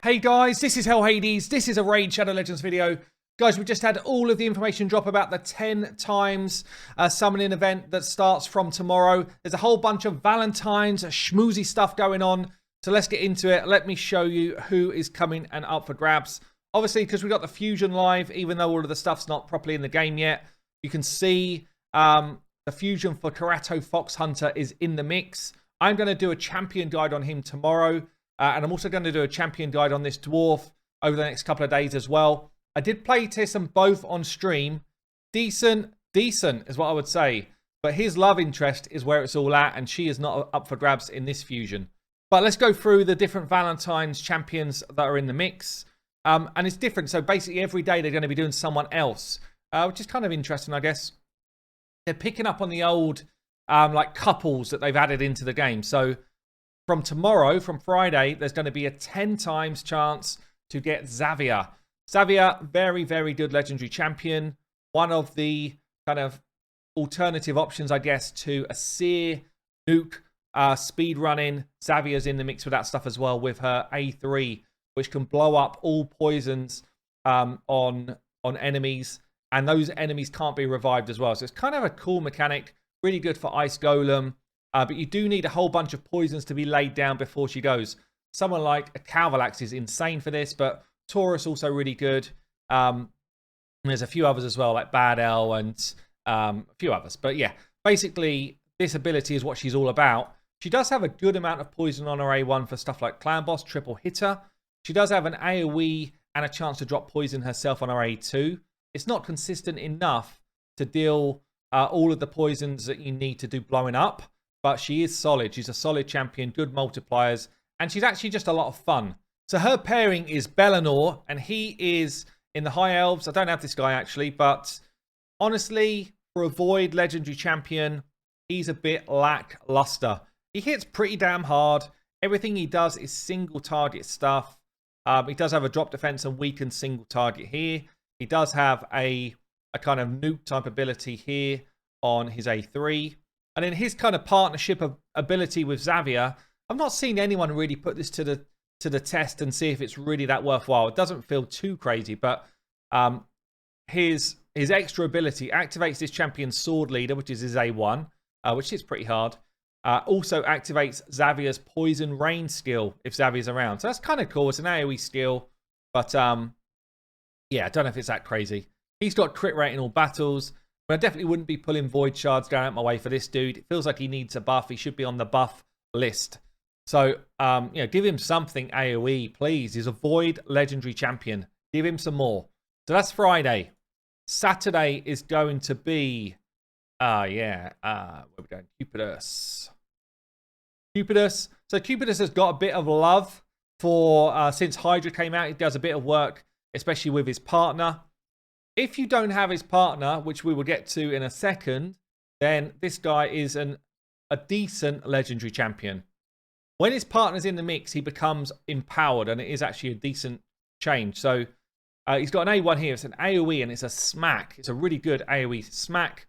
Hey guys, this is Hell Hades. This is a Raid Shadow Legends video. Guys, we just had all of the information drop about the 10 times summoning event that starts from tomorrow. There's a whole bunch of Valentines, schmoozy stuff going on. So let's get into it. Let me show you who is coming and up for grabs. Obviously, because we got the Fusion live, even though all of the stuff's not properly in the game yet, you can see the Fusion for Karato Fox Hunter is in the mix. I'm going to do a champion guide on him tomorrow. And I'm also going to do a champion guide on this dwarf over the next couple of days as well. I did play test them both on stream. Decent is what I would say. But his love interest is where it's all at, and she is not up for grabs in this fusion. But let's go through the different Valentine's champions that are in the mix. And it's different. So basically every day they're going to be doing someone else, which is kind of interesting, I guess. They're picking up on the old like couples that they've added into the game. So from tomorrow, from Friday, there's going to be a 10 times chance to get Zavia. Zavia, very, very good legendary champion. One of the kind of alternative options, I guess, to a Seer, Nuke, speed running. Zavia's in the mix with that stuff as well with her A3, which can blow up all poisons on enemies. And those enemies can't be revived as well. So it's kind of a cool mechanic. Really good for Ice Golem. But you do need a whole bunch of poisons to be laid down before she goes. Someone like a Calvalax is insane for this, but Taurus also really good. There's a few others as well, like Bad L and a few others. But yeah, basically, this ability is what she's all about. She does have a good amount of poison on her A1 for stuff like Clan Boss, Triple Hitter. She does have an AoE and a chance to drop poison herself on her A2. It's not consistent enough to deal all of the poisons that you need to do blowing up. But she is solid. She's a solid champion, good multipliers, and she's actually just a lot of fun. So her pairing is Belanor, and he is in the High Elves. I don't have this guy actually, but honestly, for a Void legendary champion, he's a bit lackluster. He hits pretty damn hard. Everything he does is single target stuff. He does have a drop defense and weakened single target here. He does have a kind of nuke type ability here on his A3. And in his kind of partnership of ability with Zavia, I've not seen anyone really put this to the test and see if it's really that worthwhile. It doesn't feel too crazy, but his extra ability activates this champion's sword leader, which is his A1, which hits pretty hard. Also activates Zavia's poison rain skill if Zavia's around. So that's kind of cool. It's an AoE skill, but yeah, I don't know if it's that crazy. He's got crit rate in all battles. But I definitely wouldn't be pulling Void Shards down out my way for this dude. It feels like he needs a buff. He should be on the buff list. So, you know, give him something AoE, please. He's a Void legendary champion. Give him some more. So that's Friday. Saturday is going to be, where are we going? Cupidus. Cupidus. So Cupidus has got a bit of love for, since Hydra came out. He does a bit of work, especially with his partner. If you don't have his partner, which we will get to in a second, then this guy is a decent legendary champion. When his partner's in the mix, he becomes empowered, and it is actually a decent change. So he's got an A1 here. It's an AoE, and it's a smack. It's a really good AoE smack.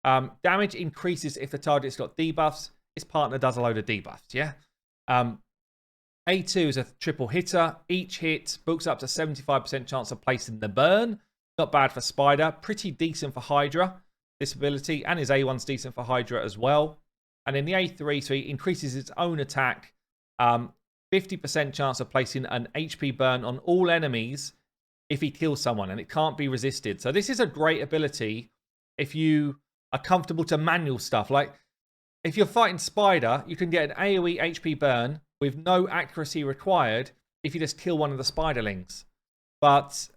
Damage increases if the target's got debuffs. His partner does a load of debuffs, yeah? A2 is a triple hitter. Each hit books up to 75% chance of placing the burn. Not bad for Spider. Pretty decent for Hydra. This ability. And his A1's decent for Hydra as well. And in the A3, so he increases its own attack. 50% chance of placing an HP burn on all enemies if he kills someone. And it can't be resisted. So this is a great ability if you are comfortable to manual stuff. Like, if you're fighting Spider, you can get an AoE HP burn with no accuracy required if you just kill one of the Spiderlings. But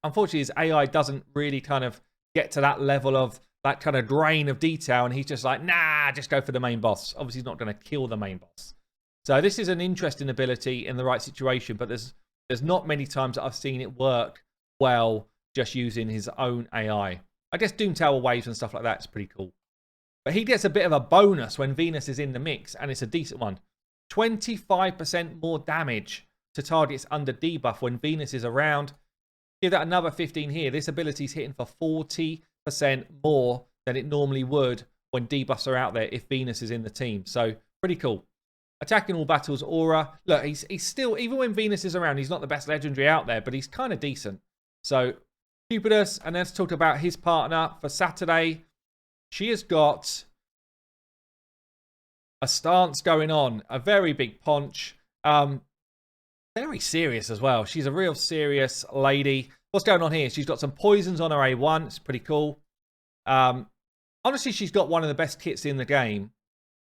unfortunately, his AI doesn't really kind of get to that level of that kind of drain of detail. And he's just like, nah, just go for the main boss. Obviously, he's not going to kill the main boss. So this is an interesting ability in the right situation. But there's not many times that I've seen it work well just using his own AI. I guess Doom Tower waves and stuff like that is pretty cool. But he gets a bit of a bonus when Venus is in the mix. And it's a decent one. 25% more damage to targets under debuff when Venus is around. Give that another 15 here. This ability is hitting for 40% more than it normally would when debuffs are out there if Venus is in the team. So pretty cool. Attacking all battles aura. Look, he's still, even when Venus is around, he's not the best legendary out there, but he's kind of decent. So, Cupidus, and let's talk about his partner for Saturday. She has got a stance going on, a very big paunch. Very serious as well. She's a real serious lady. What's going on here? She's got some poisons on her A1. It's pretty cool. Honestly, she's got one of the best kits in the game,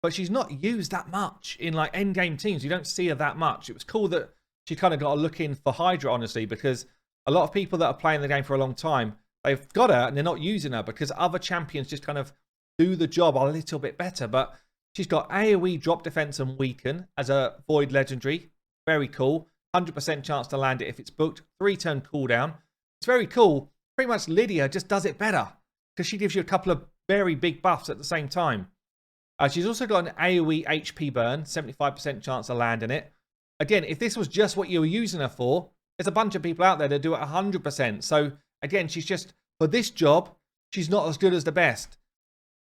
but she's not used that much in like end game teams. You don't see her that much. It was cool that she kind of got a look in for Hydra, honestly, because a lot of people that are playing the game for a long time, they've got her and they're not using her because other champions just kind of do the job a little bit better. But she's got AoE drop defense and weaken as a void legendary. Very cool. 100% chance to land it if it's booked. 3-turn cooldown. It's very cool. Pretty much Lydia just does it better because she gives you a couple of very big buffs at the same time. She's also got an AoE HP burn. 75% chance to land in it. Again, if this was just what you were using her for, there's a bunch of people out there that do it 100%. So, again, she's just, for this job, she's not as good as the best.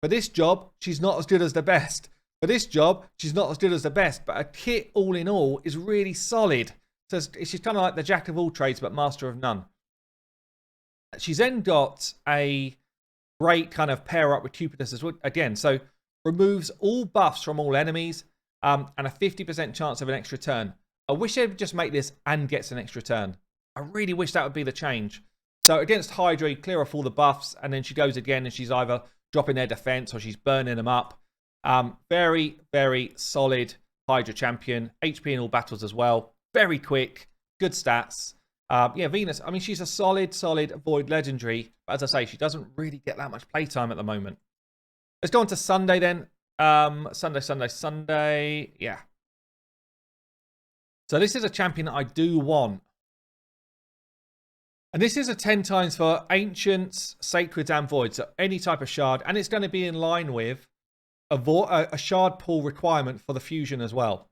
For this job, she's not as good as the best. For this job, she's not as good as the best. But a kit, all in all, is really solid. So she's kind of like the jack of all trades, but master of none. She's then got a great kind of pair up with Cupidus as well. Again, so removes all buffs from all enemies and a 50% chance of an extra turn. I wish they'd just make this and gets an extra turn. I really wish that would be the change. So against Hydra, you clear off all the buffs, and then she goes again, and she's either dropping their defense or she's burning them up. Very, very solid Hydra champion. HP in all battles as well. Very quick. Good stats. Yeah, Venus, I mean, she's a solid void legendary. But as I say, she doesn't really get that much playtime at the moment. Let's go on to Sunday then. Sunday. Yeah. So this is a champion that I do want. And this is a 10 times for Ancients, Sacreds, and Voids. So any type of shard. And it's going to be in line with a shard pool requirement for the fusion as well.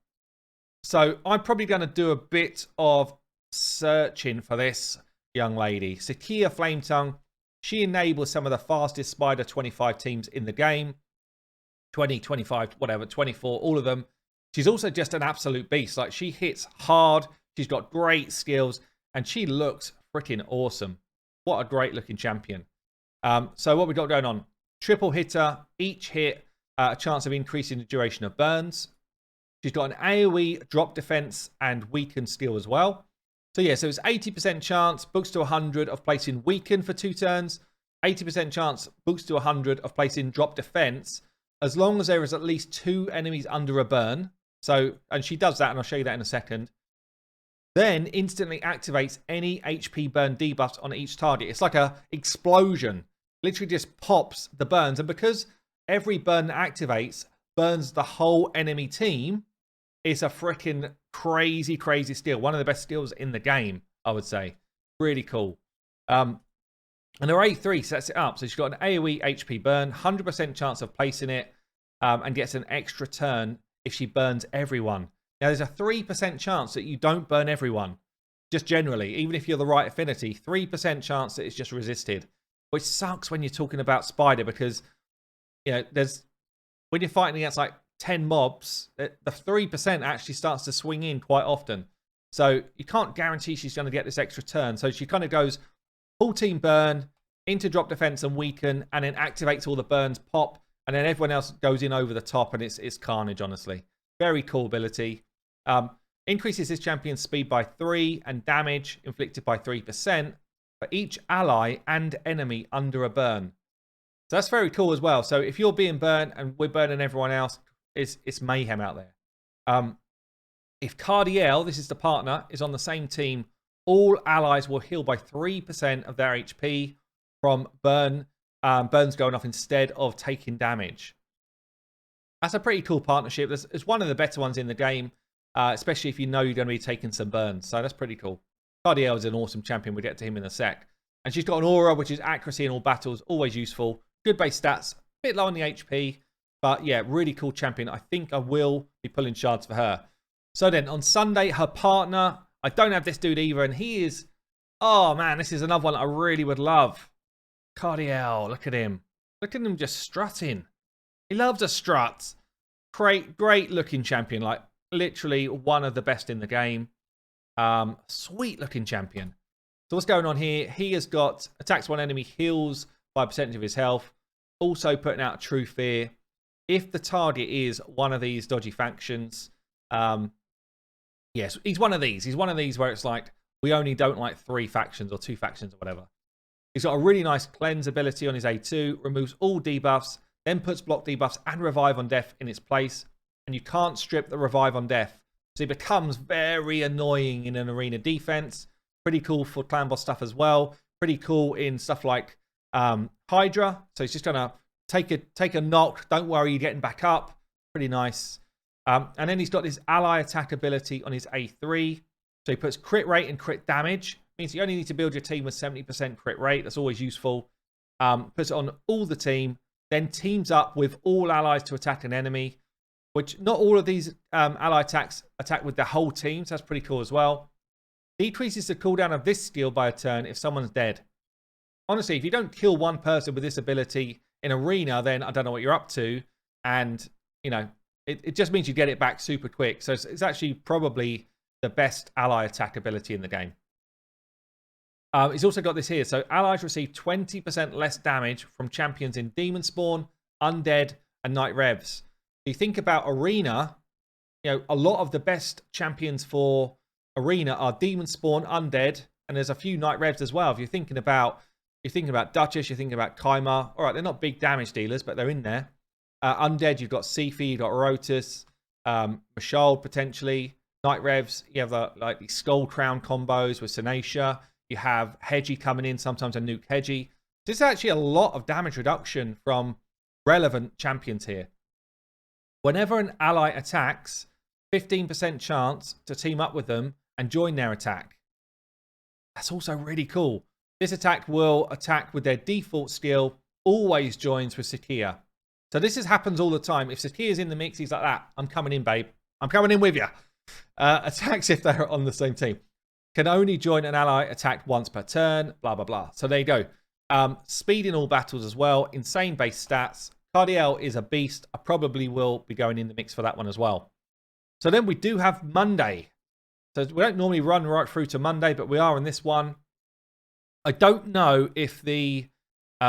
So I'm probably going to do a bit of searching for this young lady. Sicia Flametongue. She enables some of the fastest Spider 25 teams in the game. 20, 25, whatever, 24, all of them. She's also just an absolute beast. Like, she hits hard. She's got great skills. And she looks freaking awesome. What a great looking champion. So what we got going on? Triple hitter. Each hit, a chance of increasing the duration of burns. She's got an AoE, drop defense, and weaken skill as well. So yeah, so it's 80% chance, books to 100 of placing weaken for 2 turns. 80% chance, books to 100 of placing drop defense, as long as there is at least 2 enemies under a burn. So, and she does that, and I'll show you that in a second. Then instantly activates any HP burn debuffs on each target. It's like a explosion. Literally just pops the burns. And because every burn that activates burns the whole enemy team, it's a freaking crazy, crazy skill. One of the best skills in the game, I would say. Really cool. And her A3 sets it up. So she's got an AoE HP burn, 100% chance of placing it, and gets an extra turn if she burns everyone. Now, there's a 3% chance that you don't burn everyone. Just generally, even if you're the right affinity, 3% chance that it's just resisted. Which sucks when you're talking about Spider, because, you know, when you're fighting against like 10 mobs, the 3% actually starts to swing in quite often. So you can't guarantee she's going to get this extra turn. So she kind of goes full team burn into drop defense and weaken, and then activates all the burns, pop, and then everyone else goes in over the top, and it's carnage, honestly. Very cool ability. Increases his champion's speed by 3 and damage inflicted by 3% for each ally and enemy under a burn. So that's very cool as well. So if you're being burnt and we're burning everyone else, it's mayhem out there. If Cardiel, this is the partner, is on the same team, all allies will heal by 3% of their HP from burns going off instead of taking damage. That's a pretty cool partnership. It's one of the better ones in the game, especially if you know you're going to be taking some burns. So that's pretty cool. Cardiel is an awesome champion. We'll get to him in a sec. And she's got an aura, which is accuracy in all battles. Always useful. Good base stats. Bit low on the HP. But yeah, really cool champion. I think I will be pulling shards for her. So then, on Sunday, her partner. I don't have this dude either. And he is... Oh, man. This is another one I really would love. Cardiel. Look at him. Look at him just strutting. He loves a strut. Great looking champion. Like, literally one of the best in the game. Sweet looking champion. So what's going on here? He has got attacks one enemy, heals by a percentage of his health. Also putting out True Fear. If the target is one of these dodgy factions, yes, he's one of these. He's one of these where it's like, we only don't like 3 factions or 2 factions or whatever. He's got a really nice cleanse ability on his A2, removes all debuffs, then puts block debuffs and revive on death in its place. And you can't strip the revive on death. So he becomes very annoying in an arena defense. Pretty cool for clan boss stuff as well. Pretty cool in stuff like Hydra. So he's just going to take a knock. Don't worry, you're getting back up. Pretty nice. And then he's got his ally attack ability on his A3. So he puts crit rate and crit damage. Means you only need to build your team with 70% crit rate. That's always useful. Puts it on all the team. Then teams up with all allies to attack an enemy. Which not all of these ally attacks attack with the whole team. So that's pretty cool as well. Decreases the cooldown of this skill by a turn if someone's dead. Honestly, if you don't kill one person with this ability in arena, then I don't know what you're up to. And, you know, it just means you get it back super quick. So it's actually probably the best ally attack ability in the game. He's also got this here. So allies receive 20% less damage from champions in Demon Spawn, Undead, and Night Revs. If you think about arena, you know, a lot of the best champions for arena are Demon Spawn, Undead, and there's a few Night Revs as well. If you're thinking about Duchess, you're thinking about Kaima. All right, they're not big damage dealers, but they're in there. Undead, you've got Siphi, you've got Rotos, Michal potentially. Night Revs, you have like these Skull Crown combos with Sicia. You have Hedgie coming in, sometimes a nuke Hedgie. There's actually a lot of damage reduction from relevant champions here. Whenever an ally attacks, 15% chance to team up with them and join their attack. That's also really cool. This attack will attack with their default skill, always joins with Sicia. So this happens all the time. If Sicia's in the mix, he's like that. I'm coming in, babe. I'm coming in with you. Attacks if they're on the same team. Can only join an ally attacked once per turn, blah, blah, blah. So there you go. Speed in all battles as well. Insane base stats. Cardiel is a beast. I probably will be going in the mix for that one as well. So then we do have Monday. So we don't normally run right through to Monday, but we are in this one. I don't know if the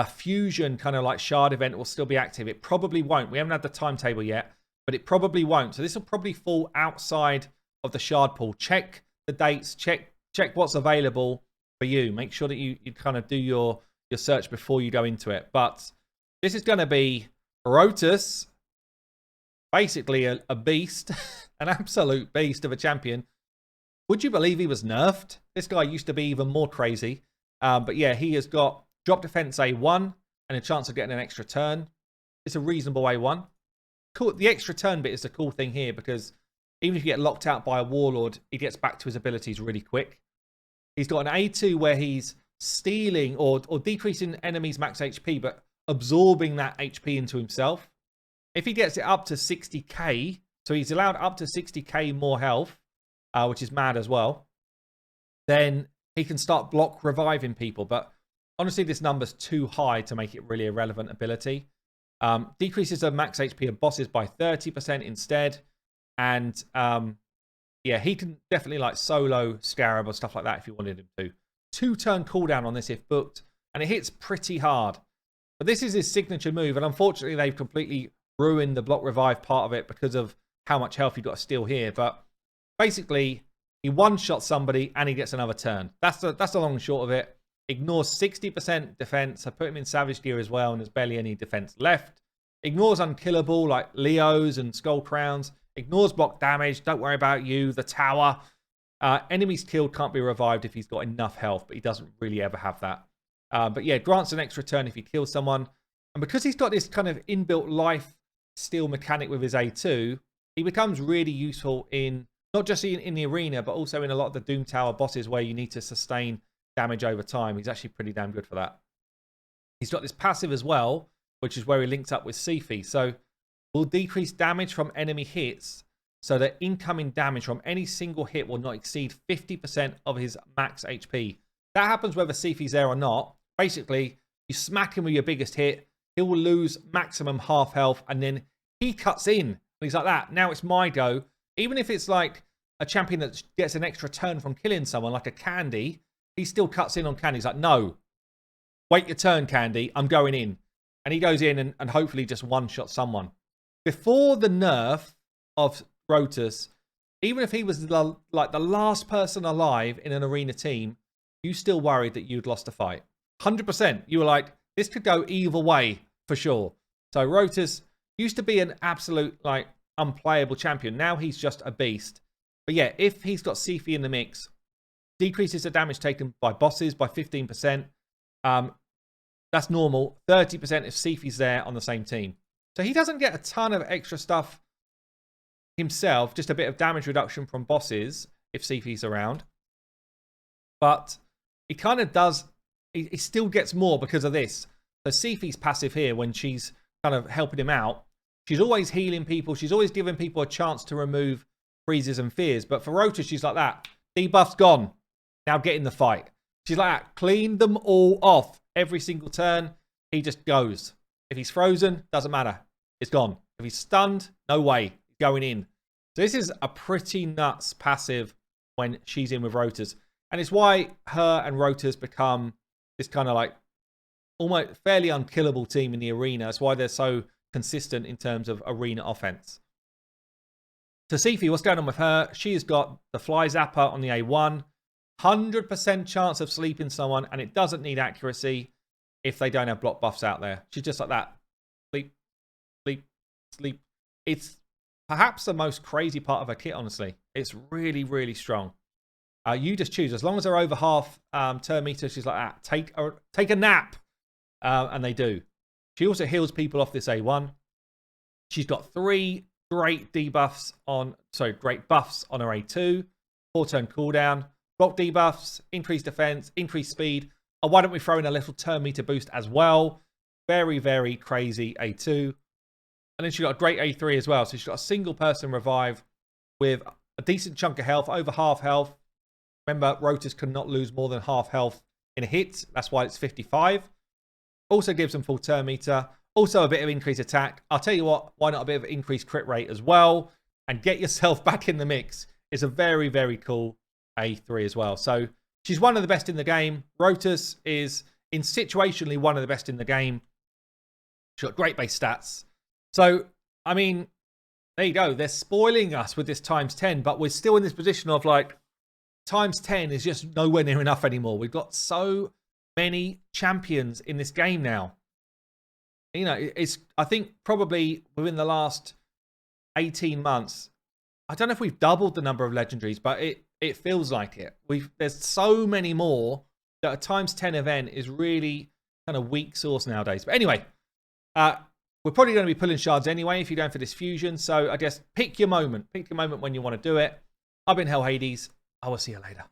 Fusion kind of like Shard event will still be active. It probably won't. We haven't had the timetable yet, but it probably won't. So this will probably fall outside of the Shard pool. Check the dates. Check what's available for you. Make sure that you kind of do your search before you go into it. But this is going to be Rotos, basically a beast, an absolute beast of a champion. Would you believe he was nerfed? This guy used to be even more crazy. But yeah, he has got drop defense A1 and a chance of getting an extra turn. It's a reasonable A1. Cool. The extra turn bit is the cool thing here because even if you get locked out by a warlord, he gets back to his abilities really quick. He's got an A2 where he's stealing or decreasing enemies' max HP, but absorbing that HP into himself. If he gets it up to 60k, so he's allowed up to 60k more health, which is mad as well, then he can start block reviving people. But honestly, this number's too high to make it really a relevant ability. Decreases the max HP of bosses by 30% instead. And yeah, he can definitely like solo Scarab or stuff like that if you wanted him to. 2-turn cooldown on this if booked, and it hits pretty hard. But this is his signature move, and unfortunately they've completely ruined the block revive part of it because of how much health you've got to steal here. But basically, he one-shots somebody and he gets another turn. That's the long and short of it. Ignores 60% defense. I put him in Savage gear as well, and there's barely any defense left. Ignores unkillable like Leos and Skull Crowns. Ignores block damage. Don't worry about you. The tower. Enemies killed can't be revived if he's got enough health, but he doesn't really ever have that. But yeah, grants an extra turn if he kills someone. And because he's got this kind of inbuilt life steal mechanic with his A2, he becomes really useful in not just in the arena, but also in a lot of the Doom Tower bosses where you need to sustain damage over time. He's actually pretty damn good for that. He's got this passive as well, which is where he links up with Siphi. So will decrease damage from enemy hits so that incoming damage from any single hit will not exceed 50% of his max HP. That happens whether Siphi's there or not. Basically, you smack him with your biggest hit, he will lose maximum half health, and then he cuts in. He's like that. Now it's my go. Even if it's like a champion that gets an extra turn from killing someone, like a Candy, he still cuts in on Candy. He's like, no, wait your turn, Candy. I'm going in. And he goes in and hopefully just one-shot someone. Before the nerf of Rotos, even if he was like the last person alive in an arena team, you still worried that you'd lost a fight. 100%. You were like, this could go either way for sure. So Rotos used to be an absolute like unplayable champion. Now he's just a beast. But yeah, if he's got Siphi in the mix, decreases the damage taken by bosses by 15%. That's normal. 30% if Siphi's there on the same team. So he doesn't get a ton of extra stuff himself, just a bit of damage reduction from bosses if Siphi's around. But he kind of does, he still gets more because of this. So Siphi's passive here, when she's kind of helping him out, she's always healing people. She's always giving people a chance to remove freezes and fears. But for Rotos, she's like that. Debuff's gone. Now get in the fight. She's like that. Clean them all off. Every single turn, he just goes. If he's frozen, doesn't matter. It's gone. If he's stunned, no way. He's going in. So this is a pretty nuts passive when she's in with Rotos. And it's why her and Rotos become this kind of like almost fairly unkillable team in the arena. That's why they're so consistent in terms of arena offense. So Siphi, what's going on with her? She has got the Fly Zapper on the A1. 100% chance of sleeping someone, and it doesn't need accuracy if they don't have block buffs out there. She's just like that. Sleep, sleep, sleep. It's perhaps the most crazy part of her kit, honestly. It's really, really strong. You just choose. As long as they're over half turn meter, she's like that. Take a nap. And they do. She also heals people off this A1. She's got 3 great debuffs on, great buffs on her A2. 4-turn cooldown. Block debuffs, increased defense, increased speed. Oh, why don't we throw in a little turn meter boost as well? Very, very crazy A2. And then she's got a great A3 as well. So she's got a single person revive with a decent chunk of health, over half health. Remember, Rotos cannot lose more than half health in a hit. That's why it's 55. Also gives them full turn meter. Also a bit of increased attack. I'll tell you what, why not a bit of increased crit rate as well? And get yourself back in the mix. It's a very, very cool A3 as well. So she's one of the best in the game. Rotos is in situationally one of the best in the game. She's got great base stats. So, I mean, there you go. They're spoiling us with this ×10, but we're still in this position of like, ×10 is just nowhere near enough anymore. We've got so many champions in this game now. You know, it's, I think probably within the last 18 months, I don't know if we've doubled the number of legendaries, but it feels like it. There's so many more that a ×10 event is really kind of weak source nowadays. But anyway, we're probably going to be pulling shards anyway if you're going for this fusion. So I guess pick your moment. Pick your moment when you want to do it. I've been Hell Hades. I will see you later.